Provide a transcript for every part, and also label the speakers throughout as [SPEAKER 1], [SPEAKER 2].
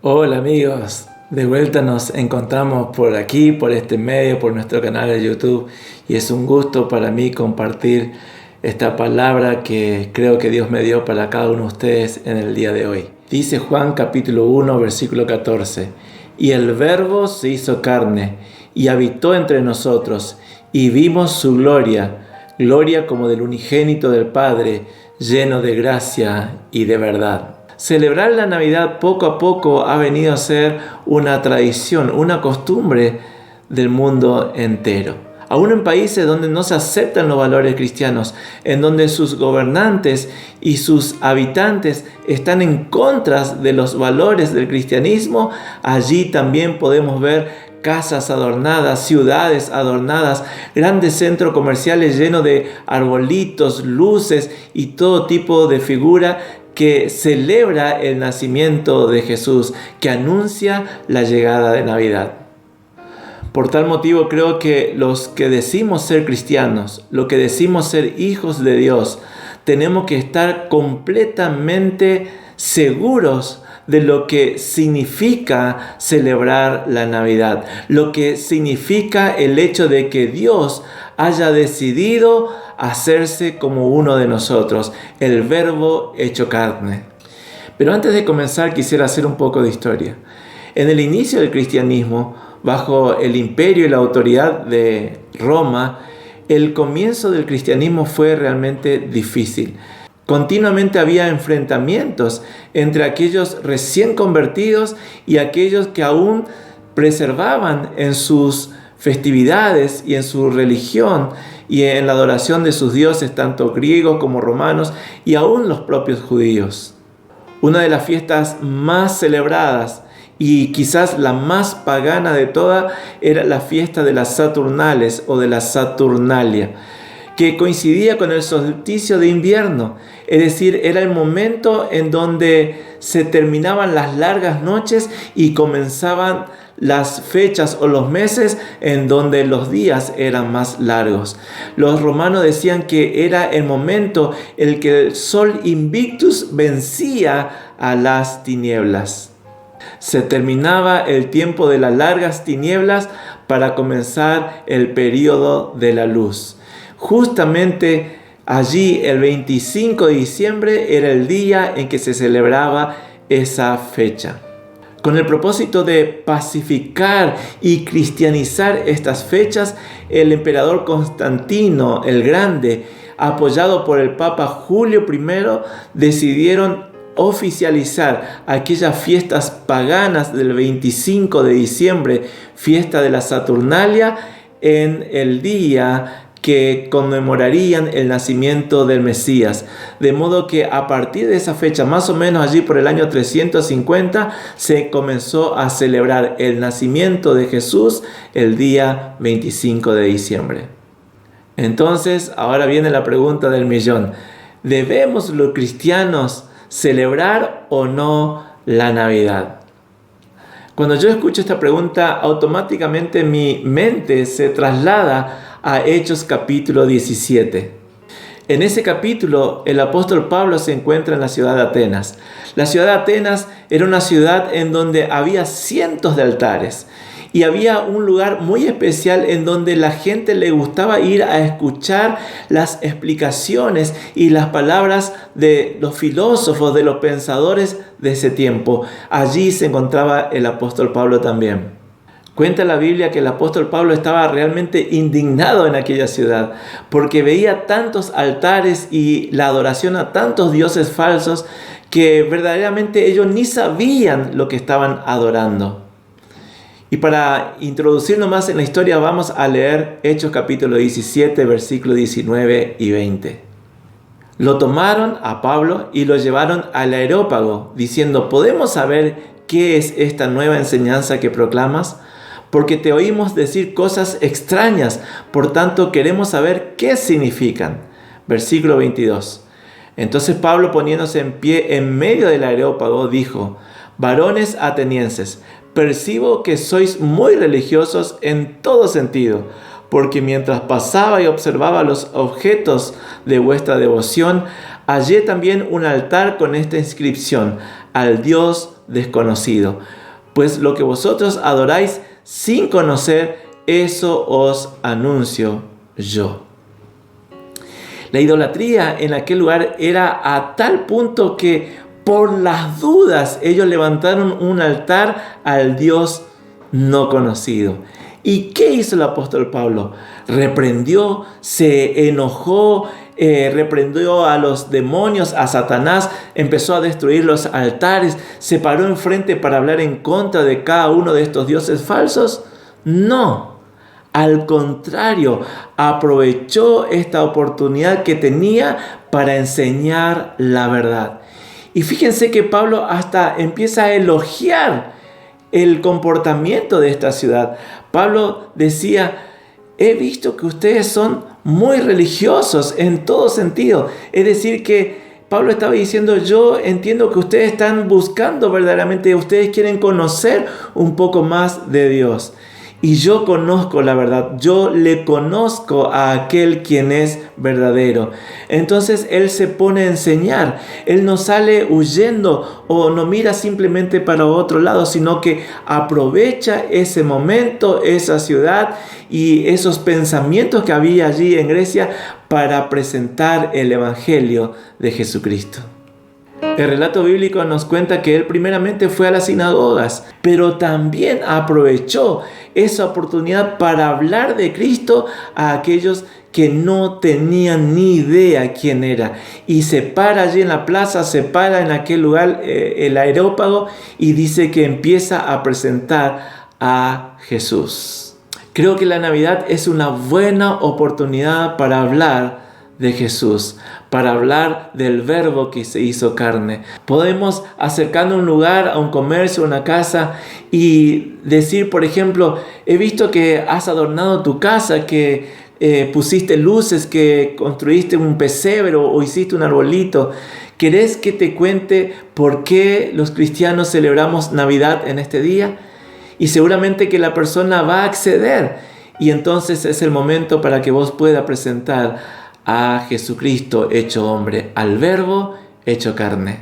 [SPEAKER 1] Hola amigos, de vuelta nos encontramos por aquí, por este medio, por nuestro canal de YouTube, y es un gusto para mí compartir esta palabra que creo que Dios me dio para cada uno de ustedes en el día de hoy. Dice Juan capítulo 1 versículo 14: y el Verbo se hizo carne y habitó entre nosotros, y vimos su gloria como del unigénito del Padre, lleno de gracia y de verdad. Celebrar la Navidad poco a poco ha venido a ser una tradición, una costumbre del mundo entero. Aún en países donde no se aceptan los valores cristianos, en donde sus gobernantes y sus habitantes están en contra de los valores del cristianismo, allí también podemos ver casas adornadas, ciudades adornadas, grandes centros comerciales llenos de arbolitos, luces y todo tipo de figura que celebra el nacimiento de Jesús, que anuncia la llegada de Navidad. Por tal motivo creo que los que decimos ser cristianos, los que decimos ser hijos de Dios, tenemos que estar completamente seguros de lo que significa celebrar la Navidad, lo que significa el hecho de que Dios haya decidido hacerse como uno de nosotros, el Verbo hecho carne. Pero antes de comenzar quisiera hacer un poco de historia. En el inicio del cristianismo, bajo el imperio y la autoridad de Roma, el comienzo del cristianismo fue realmente difícil. Continuamente había enfrentamientos entre aquellos recién convertidos y aquellos que aún preservaban en sus festividades y en su religión y en la adoración de sus dioses, tanto griegos como romanos y aún los propios judíos. Una de las fiestas más celebradas y quizás la más pagana de todas era la fiesta de las Saturnales o de la Saturnalia, que coincidía con el solsticio de invierno, es decir, era el momento en donde se terminaban las largas noches y comenzaban las fechas o los meses en donde los días eran más largos. Los romanos decían que era el momento en el que el sol Invictus vencía a las tinieblas. Se terminaba el tiempo de las largas tinieblas para comenzar el periodo de la luz. Justamente allí, el 25 de diciembre, era el día en que se celebraba esa fecha. Con el propósito de pacificar y cristianizar estas fechas, el emperador Constantino el Grande, apoyado por el Papa Julio I, decidieron oficializar aquellas fiestas paganas del 25 de diciembre, fiesta de la Saturnalia, en el día que conmemorarían el nacimiento del Mesías. De modo que a partir de esa fecha, más o menos allí por el año 350, se comenzó a celebrar el nacimiento de Jesús el día 25 de diciembre. Entonces, ahora viene la pregunta del millón. ¿Debemos los cristianos celebrar o no la Navidad? Cuando yo escucho esta pregunta, automáticamente mi mente se traslada a Hechos capítulo 17. En ese capítulo, el apóstol Pablo se encuentra en la ciudad de Atenas. La ciudad de Atenas era una ciudad en donde había cientos de altares. Y había un lugar muy especial en donde la gente le gustaba ir a escuchar las explicaciones y las palabras de los filósofos, de los pensadores de ese tiempo. Allí se encontraba el apóstol Pablo también. Cuenta la Biblia que el apóstol Pablo estaba realmente indignado en aquella ciudad porque veía tantos altares y la adoración a tantos dioses falsos que verdaderamente ellos ni sabían lo que estaban adorando. Y para introducirnos más en la historia vamos a leer Hechos capítulo 17, versículos 19 y 20. Lo tomaron a Pablo y lo llevaron al Areópago, diciendo: ¿podemos saber qué es esta nueva enseñanza que proclamas? Porque te oímos decir cosas extrañas, por tanto queremos saber qué significan. Versículo 22. Entonces Pablo, poniéndose en pie en medio del Areópago, dijo: varones atenienses, percibo que sois muy religiosos en todo sentido, porque mientras pasaba y observaba los objetos de vuestra devoción, Hallé también un altar con esta inscripción: al Dios desconocido. Pues lo que vosotros adoráis sin conocer, eso os anuncio yo. La idolatría en aquel lugar era a tal punto que por las dudas ellos levantaron un altar al Dios no conocido. ¿Y qué hizo el apóstol Pablo? Reprendió, se enojó, reprendió a los demonios, a Satanás, empezó a destruir los altares, se paró enfrente para hablar en contra de cada uno de estos dioses falsos. No, al contrario, aprovechó esta oportunidad que tenía para enseñar la verdad. Y fíjense que Pablo hasta empieza a elogiar el comportamiento de esta ciudad. Pablo decía: he visto que ustedes son muy religiosos en todo sentido. Es decir, que Pablo estaba diciendo: yo entiendo que ustedes están buscando verdaderamente, ustedes quieren conocer un poco más de Dios. Y yo conozco la verdad, yo le conozco a aquel quien es verdadero. Entonces él se pone a enseñar, él no sale huyendo o no mira simplemente para otro lado, sino que aprovecha ese momento, esa ciudad y esos pensamientos que había allí en Grecia para presentar el Evangelio de Jesucristo. El relato bíblico nos cuenta que él primeramente fue a las sinagogas, pero también aprovechó esa oportunidad para hablar de Cristo a aquellos que no tenían ni idea quién era. Y se para allí en la plaza, se para en aquel lugar, el Areópago, y dice que empieza a presentar a Jesús. Creo que la Navidad es una buena oportunidad para hablar de Jesús, para hablar del Verbo que se hizo carne. Podemos acercarnos a un lugar, a un comercio, a una casa y decir, por ejemplo: he visto que has adornado tu casa, que pusiste luces, que construiste un pesebre o hiciste un arbolito. ¿Querés que te cuente por qué los cristianos celebramos Navidad en este día? Y seguramente que la persona va a acceder, y entonces es el momento para que vos puedas presentar a Jesucristo hecho hombre, al Verbo hecho carne.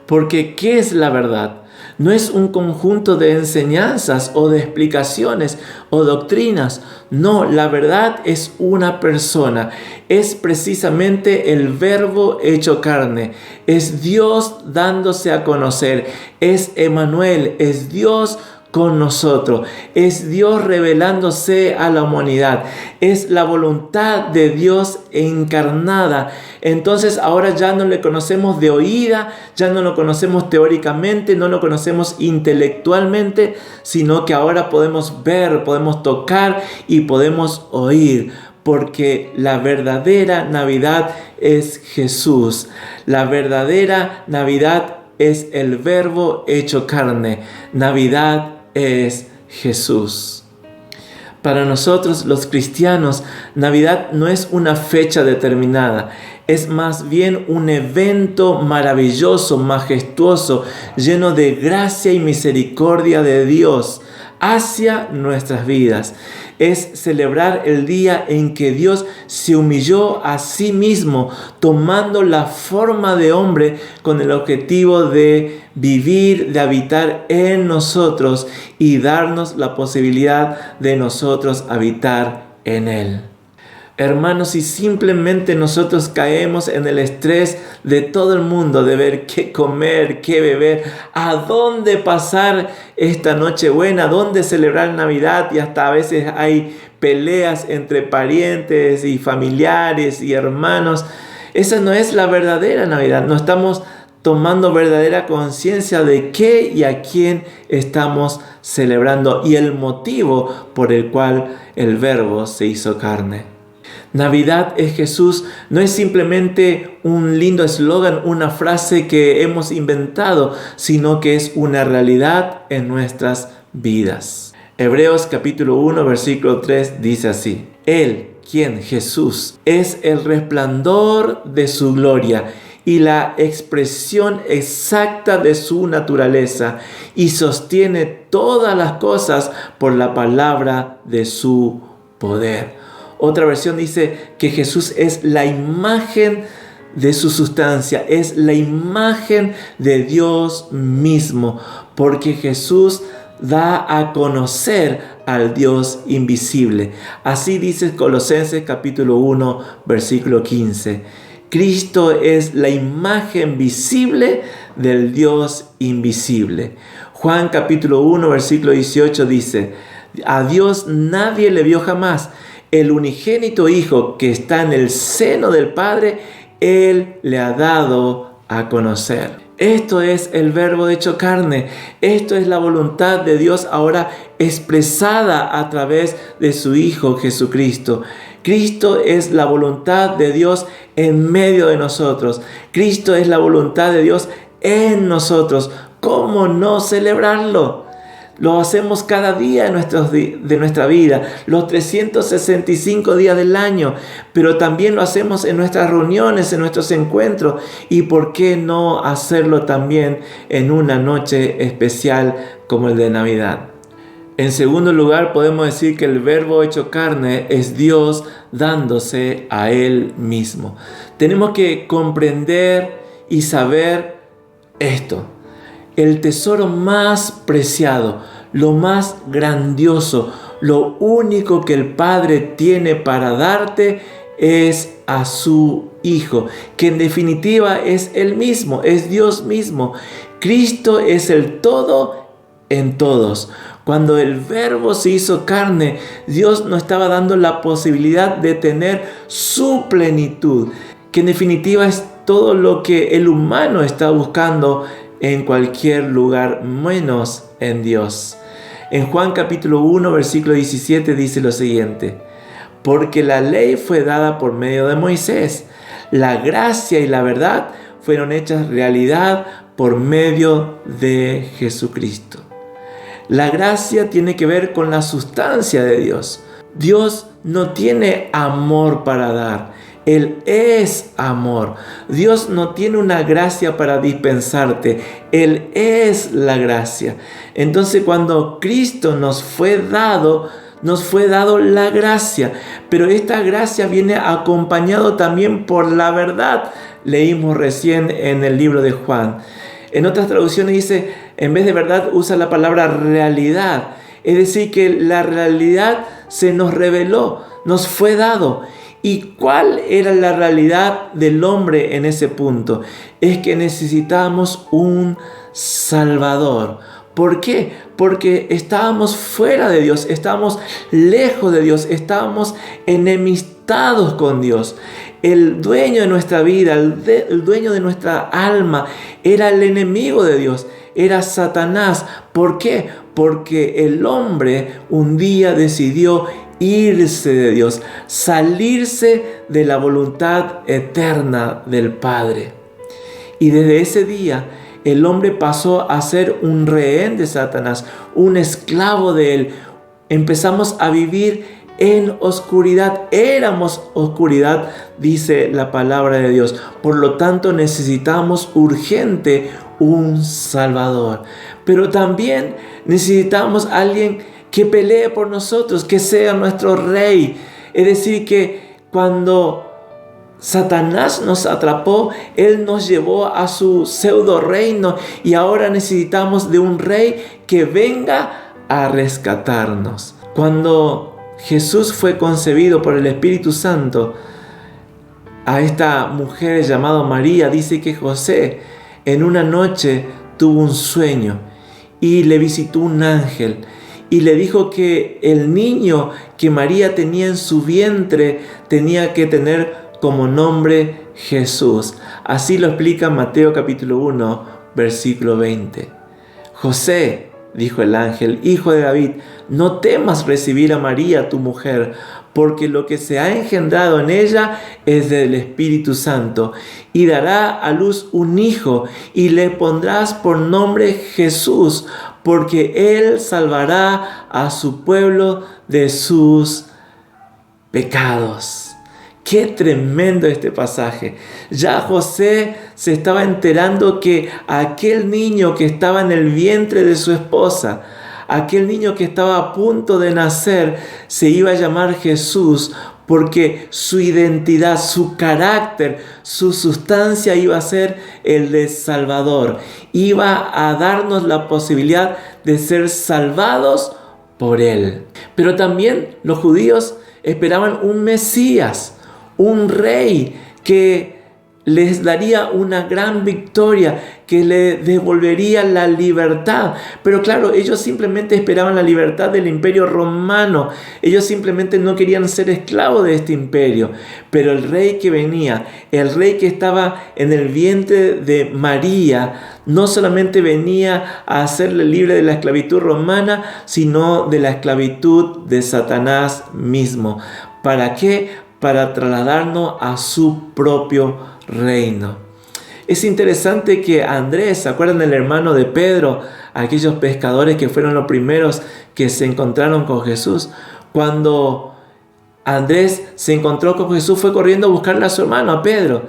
[SPEAKER 1] Porque ¿qué es la verdad? No es un conjunto de enseñanzas o de explicaciones o doctrinas. No, la verdad es una persona. Es precisamente el Verbo hecho carne. Es Dios dándose a conocer. Es Emmanuel, es Dios con nosotros. Es Dios revelándose a la humanidad. Es la voluntad de Dios encarnada. Entonces ahora ya no le conocemos de oída, ya no lo conocemos teóricamente, no lo conocemos intelectualmente, sino que ahora podemos ver, podemos tocar y podemos oír. Porque la verdadera Navidad es Jesús. La verdadera Navidad es el Verbo hecho carne. Navidad es Jesús. Para nosotros los cristianos, Navidad no es una fecha determinada, es más bien un evento maravilloso, majestuoso, lleno de gracia y misericordia de Dios hacia nuestras vidas. Es celebrar el día en que Dios se humilló a sí mismo, tomando la forma de hombre con el objetivo de vivir, de habitar en nosotros y darnos la posibilidad de nosotros habitar en Él. Hermanos, si simplemente nosotros caemos en el estrés de todo el mundo, de ver qué comer, qué beber, a dónde pasar esta Nochebuena, a dónde celebrar Navidad, y hasta a veces hay peleas entre parientes y familiares y hermanos, esa no es la verdadera Navidad. No estamos tomando verdadera conciencia de qué y a quién estamos celebrando y el motivo por el cual el Verbo se hizo carne. Navidad es Jesús, no es simplemente un lindo eslogan, una frase que hemos inventado, sino que es una realidad en nuestras vidas. Hebreos capítulo 1, versículo 3 dice así: Él, quien Jesús, es el resplandor de su gloria y la expresión exacta de su naturaleza, y sostiene todas las cosas por la palabra de su poder. Otra versión dice que Jesús es la imagen de su sustancia, es la imagen de Dios mismo, porque Jesús da a conocer al Dios invisible. Así dice Colosenses capítulo 1, versículo 15. Cristo es la imagen visible del Dios invisible. Juan capítulo 1, versículo 18 dice: a Dios nadie le vio jamás. El unigénito Hijo que está en el seno del Padre, Él le ha dado a conocer. Esto es el Verbo hecho carne. Esto es la voluntad de Dios ahora expresada a través de su Hijo Jesucristo. Cristo es la voluntad de Dios en medio de nosotros. Cristo es la voluntad de Dios en nosotros. ¿Cómo no celebrarlo? Lo hacemos cada día de nuestra vida, los 365 días del año, pero también lo hacemos en nuestras reuniones, en nuestros encuentros. ¿Y por qué no hacerlo también en una noche especial como el de Navidad? En segundo lugar, podemos decir que el Verbo hecho carne es Dios dándose a Él mismo. Tenemos que comprender y saber esto. El tesoro más preciado, lo más grandioso, lo único que el Padre tiene para darte es a su Hijo, que en definitiva es Él mismo, es Dios mismo. Cristo es el todo en todos. Cuando el Verbo se hizo carne, Dios nos estaba dando la posibilidad de tener su plenitud, que en definitiva es todo lo que el humano está buscando en cualquier lugar, menos en Dios. En Juan capítulo 1, versículo 17 dice lo siguiente: porque la ley fue dada por medio de Moisés, la gracia y la verdad fueron hechas realidad por medio de Jesucristo. La gracia tiene que ver con la sustancia de Dios. Dios no tiene amor para dar. Él es amor. Dios no tiene una gracia para dispensarte. Él es la gracia. Entonces, cuando Cristo nos fue dado la gracia. Pero esta gracia viene acompañado también por la verdad. Leímos recién en el libro de Juan. En otras traducciones dice, en vez de verdad, usa la palabra realidad. Es decir, que la realidad se nos reveló, nos fue dado. ¿Y cuál era la realidad del hombre en ese punto? Es que necesitábamos un Salvador. ¿Por qué? Porque estábamos fuera de Dios, estábamos lejos de Dios, estábamos enemistados con Dios. El dueño de nuestra vida, el dueño de nuestra alma, era el enemigo de Dios, era Satanás. ¿Por qué? Porque el hombre un día decidió irse de Dios, salirse de la voluntad eterna del Padre. Y desde ese día el hombre pasó a ser un rehén de Satanás, un esclavo de él. Empezamos a vivir en oscuridad, éramos oscuridad, dice la palabra de Dios. Por lo tanto, necesitamos urgente un Salvador. Pero también necesitamos alguien que pelee por nosotros, que sea nuestro rey. Es decir, que cuando Satanás nos atrapó, él nos llevó a su pseudo reino y ahora necesitamos de un rey que venga a rescatarnos. Cuando Jesús fue concebido por el Espíritu Santo, a esta mujer llamada María, dice que José en una noche tuvo un sueño y le visitó un ángel y le dijo que el niño que María tenía en su vientre tenía que tener como nombre Jesús. Así lo explica Mateo capítulo 1, versículo 20. José, dijo el ángel, hijo de David, no temas recibir a María, tu mujer, porque lo que se ha engendrado en ella es del Espíritu Santo, y dará a luz un hijo, y le pondrás por nombre Jesús, porque él salvará a su pueblo de sus pecados. Qué tremendo este pasaje. Ya José se estaba enterando que aquel niño que estaba en el vientre de su esposa, aquel niño que estaba a punto de nacer, se iba a llamar Jesús, porque su identidad, su carácter, su sustancia iba a ser el de Salvador. Iba a darnos la posibilidad de ser salvados por Él. Pero también los judíos esperaban un Mesías, un rey que les daría una gran victoria, que le devolvería la libertad. Pero claro, ellos simplemente esperaban la libertad del imperio romano. Ellos simplemente no querían ser esclavos de este imperio. Pero el rey que venía, el rey que estaba en el vientre de María, no solamente venía a hacerle libre de la esclavitud romana, sino de la esclavitud de Satanás mismo. ¿Para qué? Para trasladarnos a su propio reino. Es interesante que Andrés, ¿se acuerdan del hermano de Pedro? Aquellos pescadores que fueron los primeros que se encontraron con Jesús. Cuando Andrés se encontró con Jesús, fue corriendo a buscarle a su hermano, a Pedro.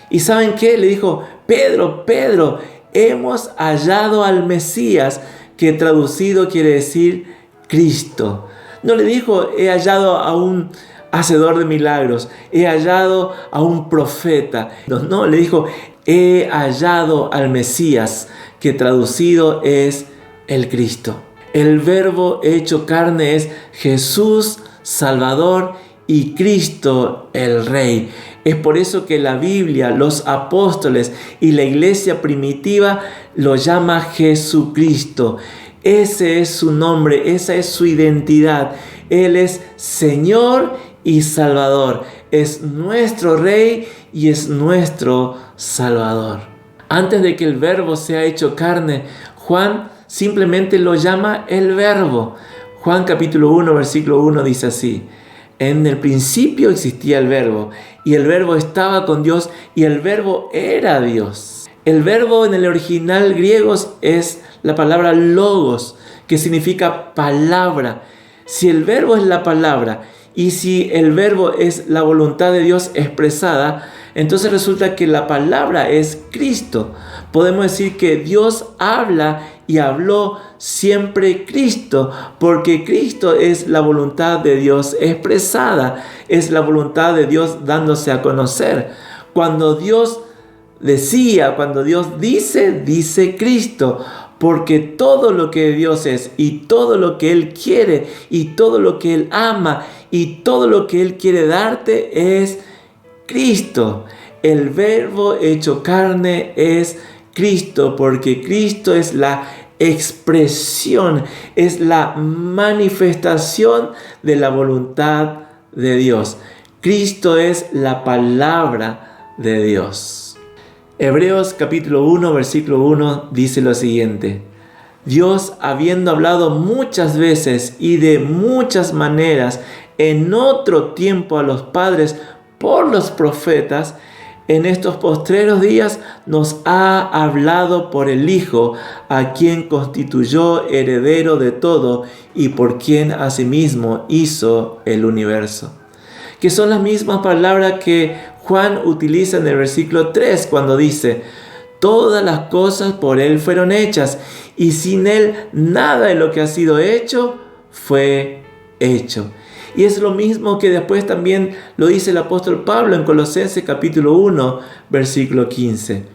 [SPEAKER 1] ¿Y saben qué? Le dijo: Pedro, Pedro, hemos hallado al Mesías, que traducido quiere decir Cristo. No le dijo: he hallado a un hacedor de milagros, he hallado a un profeta. No, le dijo: he hallado al Mesías, que traducido es el Cristo. El Verbo hecho carne es Jesús Salvador y Cristo el Rey. Es por eso que la Biblia, los apóstoles y la iglesia primitiva lo llama Jesucristo. Ese es su nombre, esa es su identidad. Él es Señor y Salvador. Es nuestro Rey y es nuestro Salvador. Antes de que el Verbo sea hecho carne, Juan simplemente lo llama el Verbo. Juan capítulo 1, versículo 1 dice así: en el principio existía el Verbo, y el Verbo estaba con Dios, y el Verbo era Dios. El verbo en el original griego es la palabra logos, que significa palabra. Si el verbo es la palabra y si el verbo es la voluntad de Dios expresada, entonces resulta que la palabra es Cristo. Podemos decir que Dios habla y habló siempre Cristo, porque Cristo es la voluntad de Dios expresada, es la voluntad de Dios dándose a conocer. Cuando Dios decía, cuando Dios dice, dice Cristo, porque todo lo que Dios es y todo lo que Él quiere y todo lo que Él ama y todo lo que Él quiere darte es Cristo. El Verbo hecho carne es Cristo, porque Cristo es la expresión, es la manifestación de la voluntad de Dios. Cristo es la palabra de Dios. Hebreos capítulo 1, versículo 1 dice lo siguiente: Dios, habiendo hablado muchas veces y de muchas maneras en otro tiempo a los padres por los profetas, en estos postreros días nos ha hablado por el Hijo, a quien constituyó heredero de todo y por quien asimismo hizo el universo. Que son las mismas palabras que Juan utiliza en el versículo 3 cuando dice: todas las cosas por Él fueron hechas, y sin Él nada de lo que ha sido hecho fue hecho. Y es lo mismo que después también lo dice el apóstol Pablo en Colosenses capítulo 1, versículo 15.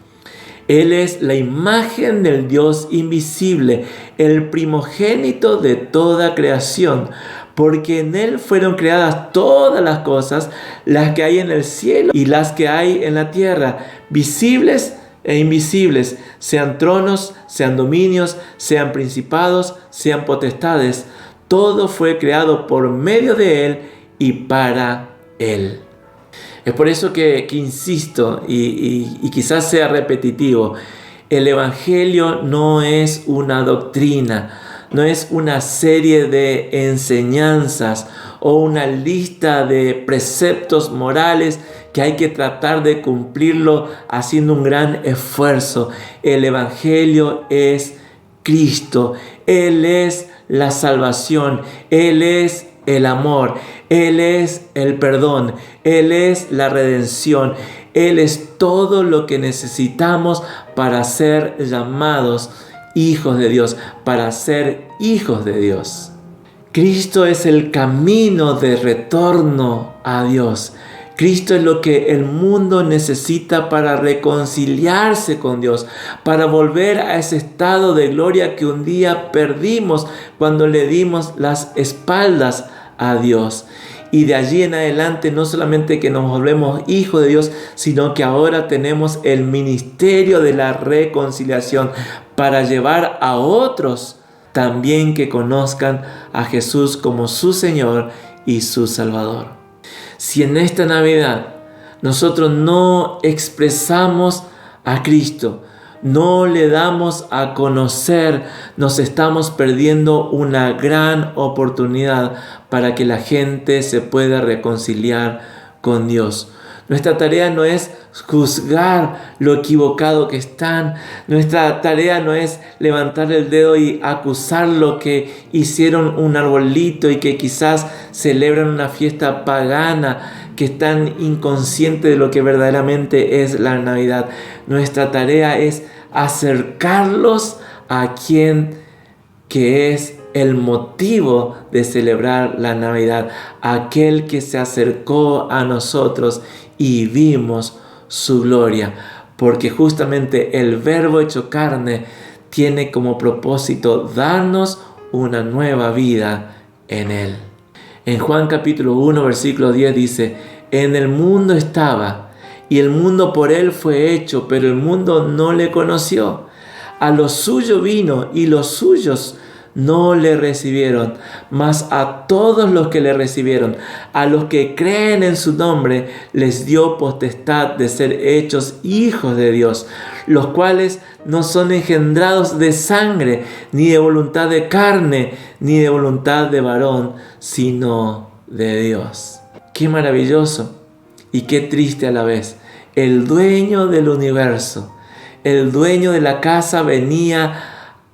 [SPEAKER 1] Él es la imagen del Dios invisible, el primogénito de toda creación, porque en Él fueron creadas todas las cosas, las que hay en el cielo y las que hay en la tierra, visibles e invisibles, sean tronos, sean dominios, sean principados, sean potestades. Todo fue creado por medio de Él y para Él. Es por eso que insisto, y quizás sea repetitivo, el Evangelio no es una doctrina, no es una serie de enseñanzas o una lista de preceptos morales que hay que tratar de cumplirlo haciendo un gran esfuerzo. El Evangelio es Cristo. Él es la salvación. Él es el amor. Él es el perdón. Él es la redención. Él es todo lo que necesitamos para ser llamados hijos de Dios, para ser hijos de Dios. Cristo es el camino de retorno a Dios. Cristo es lo que el mundo necesita para reconciliarse con Dios, para volver a ese estado de gloria que un día perdimos cuando le dimos las espaldas a Dios. Y de allí en adelante no solamente que nos volvemos hijos de Dios, sino que ahora tenemos el ministerio de la reconciliación para llevar a otros también que conozcan a Jesús como su Señor y su Salvador. Si en esta Navidad nosotros no expresamos a Cristo, no le damos a conocer, nos estamos perdiendo una gran oportunidad para que la gente se pueda reconciliar con Dios. Nuestra tarea no es juzgar lo equivocado que están. Nuestra tarea no es levantar el dedo y acusar lo que hicieron un arbolito y que quizás celebran una fiesta pagana, que están inconscientes de lo que verdaderamente es la Navidad. Nuestra tarea es acercarlos a quien que es el motivo de celebrar la Navidad, aquel que se acercó a nosotros y vimos su gloria, porque justamente el Verbo hecho carne tiene como propósito darnos una nueva vida en Él. En Juan capítulo 1, versículo 10 dice: en el mundo estaba, y el mundo por Él fue hecho, pero el mundo no le conoció. A lo suyo vino, y los suyos no le recibieron, mas a todos los que le recibieron, a los que creen en su nombre, les dio potestad de ser hechos hijos de Dios, los cuales no son engendrados de sangre, ni de voluntad de carne, ni de voluntad de varón, sino de Dios. ¡Qué maravilloso! Y qué triste a la vez. El dueño del universo, el dueño de la casa venía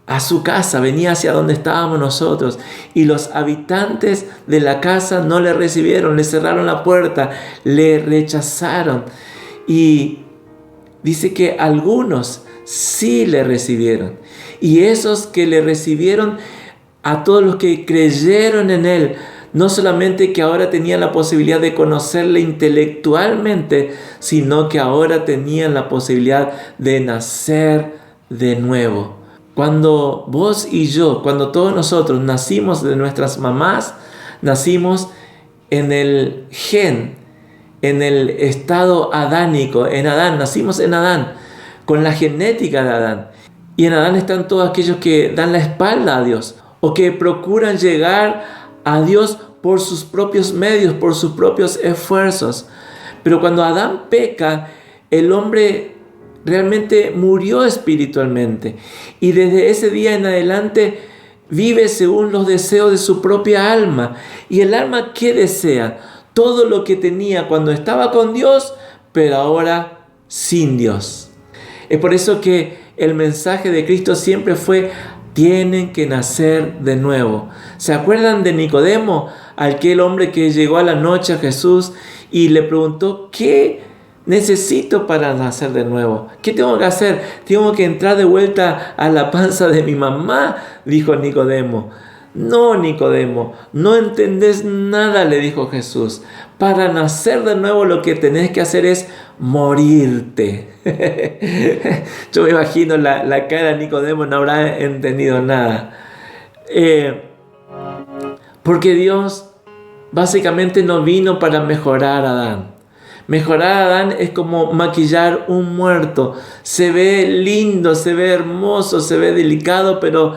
[SPEAKER 1] a su casa, venía hacia donde estábamos nosotros, y los habitantes de la casa no le recibieron, le cerraron la puerta, le rechazaron. Y dice que algunos sí le recibieron, y esos que le recibieron, a todos los que creyeron en Él, no solamente que ahora tenían la posibilidad de conocerle intelectualmente, sino que ahora tenían la posibilidad de nacer de nuevo. Cuando vos y yo, cuando todos nosotros nacimos de nuestras mamás, nacimos en el gen, en el estado adánico, en Adán, nacimos en Adán, con la genética de Adán. Y en Adán están todos aquellos que dan la espalda a Dios o que procuran llegar a Dios por sus propios medios, por sus propios esfuerzos. Pero cuando Adán peca, el hombre realmente murió espiritualmente, y desde ese día en adelante vive según los deseos de su propia alma. Y el alma, ¿qué desea? Todo lo que tenía cuando estaba con Dios, pero ahora sin Dios. Es por eso que el mensaje de Cristo siempre fue: tienen que nacer de nuevo. ¿Se acuerdan de Nicodemo, aquel hombre que llegó a la noche a Jesús y le preguntó: ¿qué necesito para nacer de nuevo? ¿Qué tengo que hacer? ¿Tengo que entrar de vuelta a la panza de mi mamá?, dijo Nicodemo. No, Nicodemo, no entendés nada, le dijo Jesús. Para nacer de nuevo lo que tenés que hacer es morirte. Yo me imagino la cara de Nicodemo, no habrá entendido nada. Porque Dios básicamente no vino para mejorar a Adán. Mejorar a Adán es como maquillar un muerto. Se ve lindo, se ve hermoso, se ve delicado, pero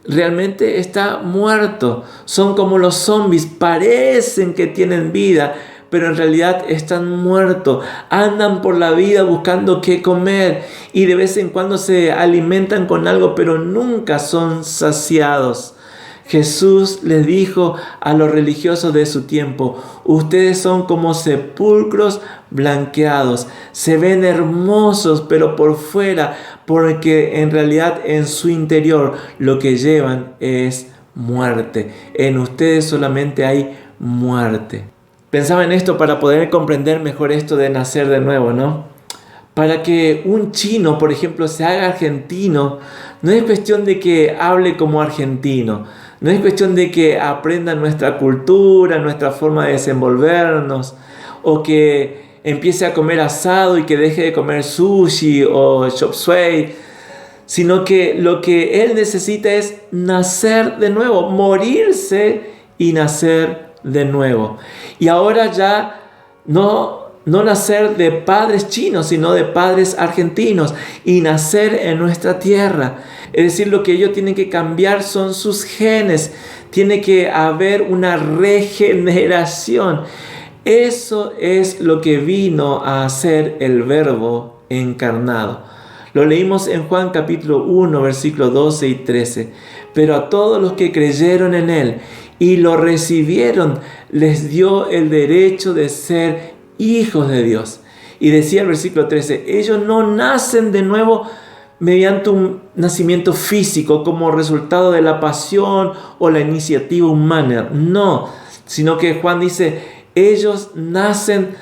[SPEAKER 1] realmente está muerto. Son como los zombies, parecen que tienen vida, pero en realidad están muertos. Andan por la vida buscando qué comer y de vez en cuando se alimentan con algo, pero nunca son saciados. Jesús les dijo a los religiosos de su tiempo: ustedes son como sepulcros blanqueados, se ven hermosos pero por fuera, porque en realidad en su interior lo que llevan es muerte. En ustedes solamente hay muerte. Pensaba en esto para poder comprender mejor esto de nacer de nuevo, ¿no? Para que un chino, por ejemplo, se haga argentino, no es cuestión de que hable como argentino. No es cuestión de que aprendan nuestra cultura, nuestra forma de desenvolvernos, o que empiece a comer asado y que deje de comer sushi o chop suey, sino que lo que Él necesita es nacer de nuevo, morirse y nacer de nuevo. Y ahora ya no nacer de padres chinos, sino de padres argentinos, y nacer en nuestra tierra. Es decir, lo que ellos tienen que cambiar son sus genes. Tiene que haber una regeneración. Eso es lo que vino a hacer el Verbo encarnado. Lo leímos en Juan capítulo 1, versículos 12 y 13. Pero a todos los que creyeron en Él y lo recibieron, les dio el derecho de ser hijos de Dios. Y decía el versículo 13, ellos no nacen de nuevo mediante un nacimiento físico como resultado de la pasión o la iniciativa humana. No, sino que Juan dice, ellos nacen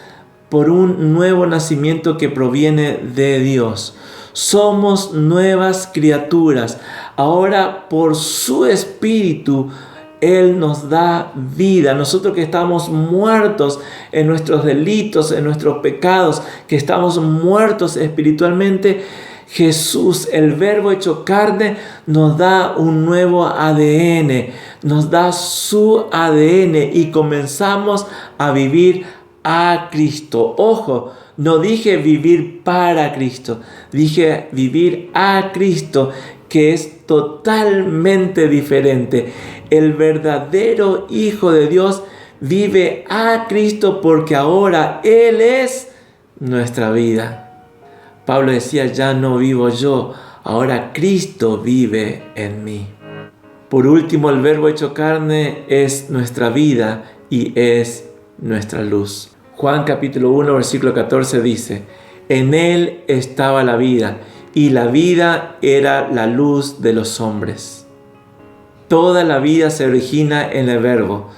[SPEAKER 1] por un nuevo nacimiento que proviene de Dios. Somos nuevas criaturas. Ahora por su Espíritu Él nos da vida. Nosotros que estamos muertos en nuestros delitos, en nuestros pecados, que estamos muertos espiritualmente, Jesús, el Verbo hecho carne, nos da un nuevo ADN, nos da su ADN y comenzamos a vivir a Cristo. Ojo, no dije vivir para Cristo, dije vivir a Cristo, que es totalmente diferente. El verdadero Hijo de Dios vive a Cristo porque ahora Él es nuestra vida. Pablo decía, ya no vivo yo, ahora Cristo vive en mí. Por último, el Verbo hecho carne es nuestra vida y es nuestra luz. Juan capítulo 1, versículo 14 dice, en Él estaba la vida, y la vida era la luz de los hombres. Toda la vida se origina en el Verbo.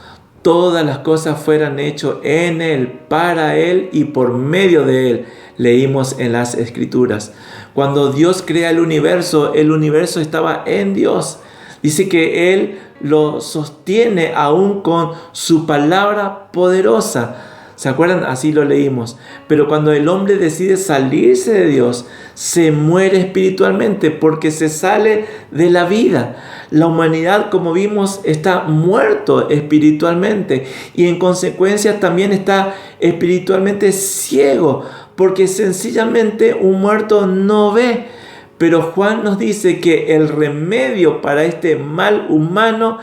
[SPEAKER 1] Todas las cosas fueron hechas en Él, para Él y por medio de Él. Leímos en las Escrituras. Cuando Dios crea el universo estaba en Dios. Dice que Él lo sostiene aún con su palabra poderosa. ¿Se acuerdan? Así lo leímos. Pero cuando el hombre decide salirse de Dios, se muere espiritualmente porque se sale de la vida. La humanidad, como vimos, está muerto espiritualmente y en consecuencia también está espiritualmente ciego, porque sencillamente un muerto no ve. Pero Juan nos dice que el remedio para este mal humano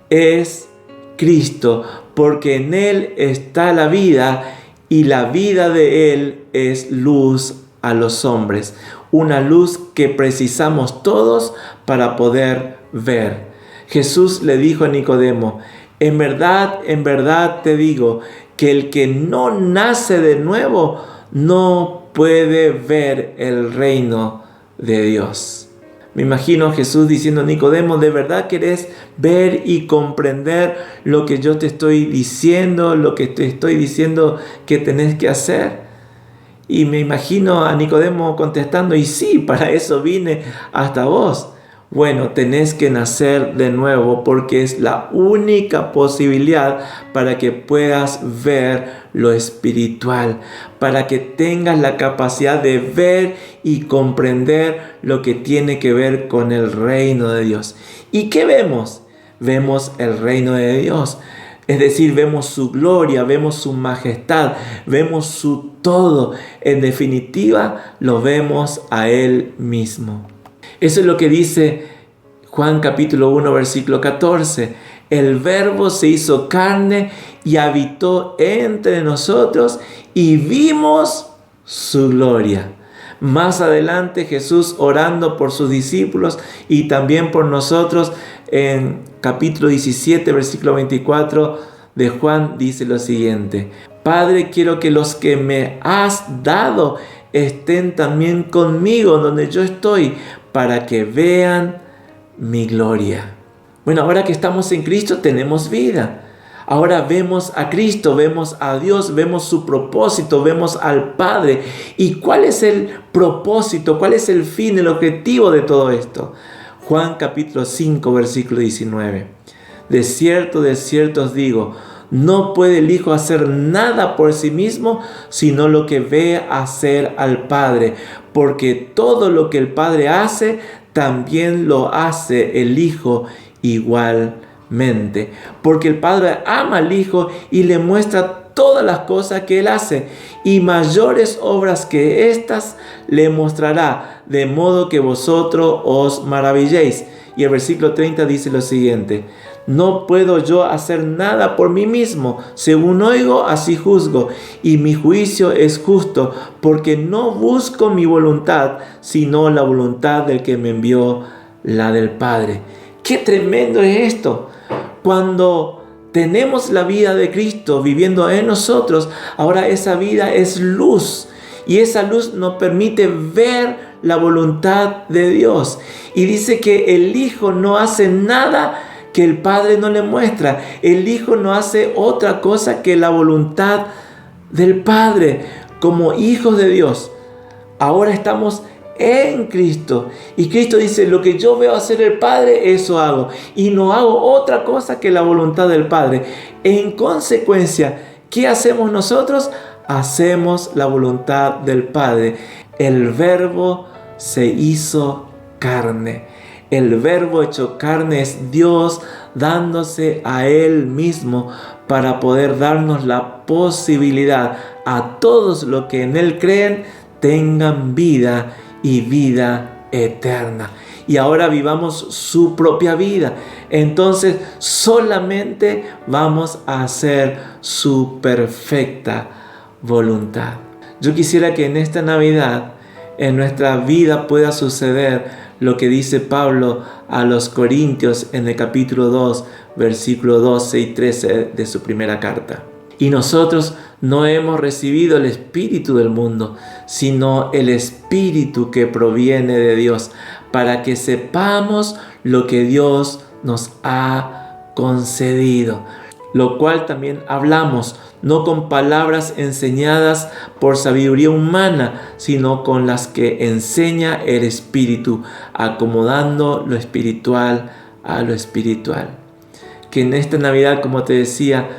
[SPEAKER 1] es Cristo, porque en Él está la vida y la vida de Él es luz a los hombres. Una luz que precisamos todos para poder ver. Jesús le dijo a Nicodemo, en verdad te digo que el que no nace de nuevo no puede ver el reino de Dios. Me imagino a Jesús diciendo, Nicodemo, ¿de verdad querés ver y comprender lo que yo te estoy diciendo, lo que te estoy diciendo que tenés que hacer? Y me imagino a Nicodemo contestando, y sí, para eso vine hasta vos. Bueno, tenés que nacer de nuevo porque es la única posibilidad para que puedas ver lo espiritual, para que tengas la capacidad de ver y comprender lo que tiene que ver con el reino de Dios. ¿Y qué vemos? Vemos el reino de Dios. Es decir, vemos su gloria, vemos su majestad, vemos su todo. En definitiva, lo vemos a Él mismo. Eso es lo que dice Juan capítulo 1, versículo 14. El Verbo se hizo carne y habitó entre nosotros y vimos su gloria. Más adelante Jesús, orando por sus discípulos y también por nosotros, en capítulo 17, versículo 24 de Juan, dice lo siguiente: Padre, quiero que los que me has dado estén también conmigo donde yo estoy, para que vean mi gloria. Bueno, ahora que estamos en Cristo tenemos vida. Ahora vemos a Cristo, vemos a Dios, vemos su propósito, vemos al Padre. ¿Y cuál es el propósito? ¿Cuál es el fin, el objetivo de todo esto? Juan capítulo 5, versículo 19. de cierto os digo, no puede el Hijo hacer nada por sí mismo, sino lo que ve hacer al Padre, porque todo lo que el Padre hace, también lo hace el Hijo igualmente. Porque el Padre ama al Hijo y le muestra todas las cosas que Él hace, y mayores obras que éstas le mostrará, de modo que vosotros os maravilléis. Y el versículo 30 dice lo siguiente: no puedo yo hacer nada por mí mismo, según oigo, así juzgo, y mi juicio es justo, porque no busco mi voluntad, sino la voluntad del que me envió, la del Padre. ¡Qué tremendo es esto! Cuando tenemos la vida de Cristo viviendo en nosotros, ahora esa vida es luz, y esa luz nos permite ver la voluntad de Dios. Y dice que el Hijo no hace nada que el Padre no le muestra. El Hijo no hace otra cosa que la voluntad del Padre. Como hijos de Dios, ahora estamos en Cristo, y Cristo dice: lo que yo veo hacer el Padre, eso hago, y no hago otra cosa que la voluntad del Padre. En consecuencia, ¿qué hacemos nosotros? Hacemos la voluntad del Padre. El Verbo se hizo carne. El Verbo hecho carne es Dios dándose a Él mismo para poder darnos la posibilidad a todos los que en Él creen tengan vida y vida eterna. Y ahora vivamos su propia vida. Entonces solamente vamos a hacer su perfecta voluntad. Yo quisiera que en esta Navidad, en nuestra vida, pueda suceder lo que dice Pablo a los Corintios en el capítulo 2, versículo 12 y 13 de su primera carta. Y nosotros no hemos recibido el espíritu del mundo, sino el espíritu que proviene de Dios, para que sepamos lo que Dios nos ha concedido, lo cual también hablamos, no con palabras enseñadas por sabiduría humana, sino con las que enseña el Espíritu, acomodando lo espiritual a lo espiritual. Que en esta Navidad, como te decía,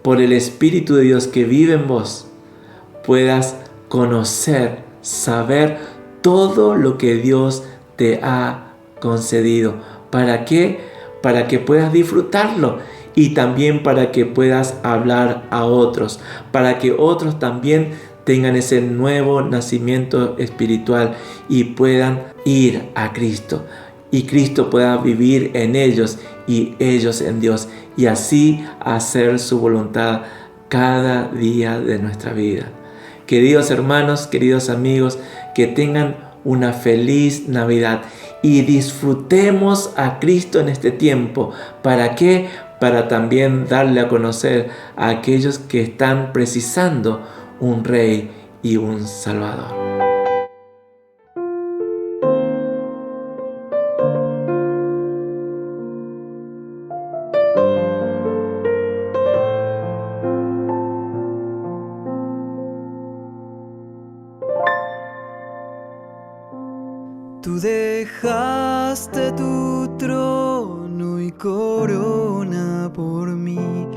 [SPEAKER 1] por el Espíritu de Dios que vive en vos, puedas conocer, saber todo lo que Dios te ha concedido. ¿Para qué? Para que puedas disfrutarlo, y también para que puedas hablar a otros, para que otros también tengan ese nuevo nacimiento espiritual y puedan ir a Cristo, y Cristo pueda vivir en ellos y ellos en Dios, y así hacer su voluntad cada día de nuestra vida. Queridos hermanos, queridos amigos, que tengan una feliz Navidad y disfrutemos a Cristo en este tiempo. ¿Para qué? Para también darle a conocer a aquellos que están precisando un Rey y un Salvador.
[SPEAKER 2] Tú dejaste tu trono y corona por mí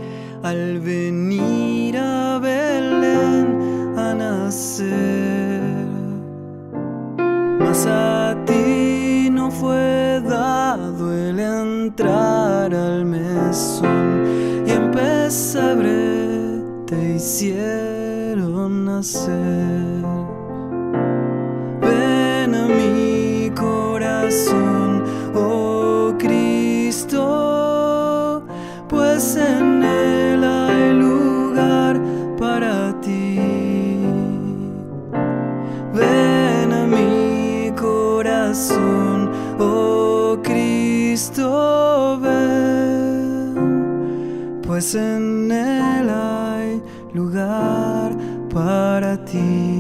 [SPEAKER 2] al venir a Belén a nacer. Mas a ti no fue dado el entrar al mesón, y en pesebre te hicieron nacer. Ven a mi corazón, oh Cristo, pues en él hay lugar para ti. Ven a mi corazón, oh Cristo, ven, pues en él hay lugar para ti.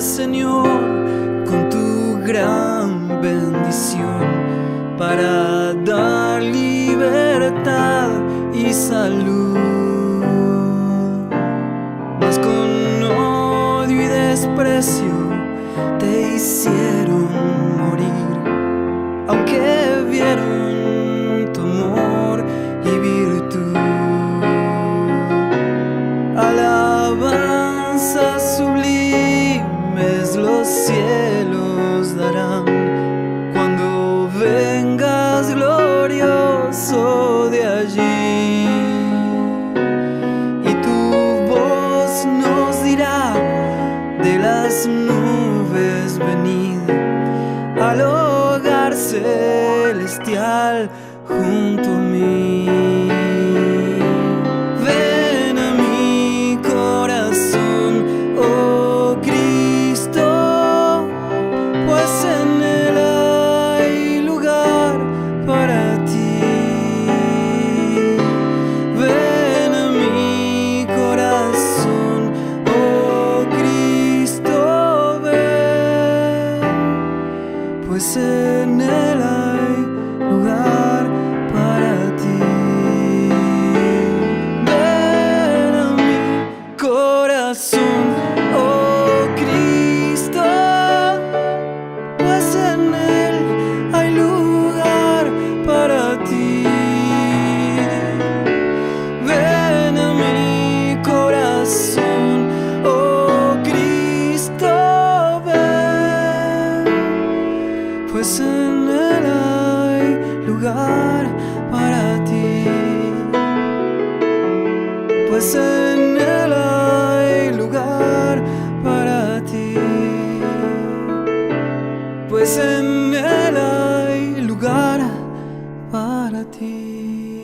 [SPEAKER 2] Señor, con tu gran bendición, para dar libertad y y salud, mas con odio y desprecio te hicieron morir, aunque vieron tu amor y virtud. Alabanzas sublimes los cielos darán cuando vengas glorioso de allí, y tu voz nos dirá de las nubes: venid al hogar celestial junto a mí. Ven a mi corazón, oh Cristo, pues en él hay lugar para ti. Ven a mi corazón, oh Cristo, ven, pues en él hay lugar para ti. Ven a mi corazón, oh Cristo, pues en él hay lugar para ti. Ven a mi corazón, oh Cristo, ven, pues en él hay lugar para ti. Pues en él hay lugar para ti. Pues en él hay lugar para ti.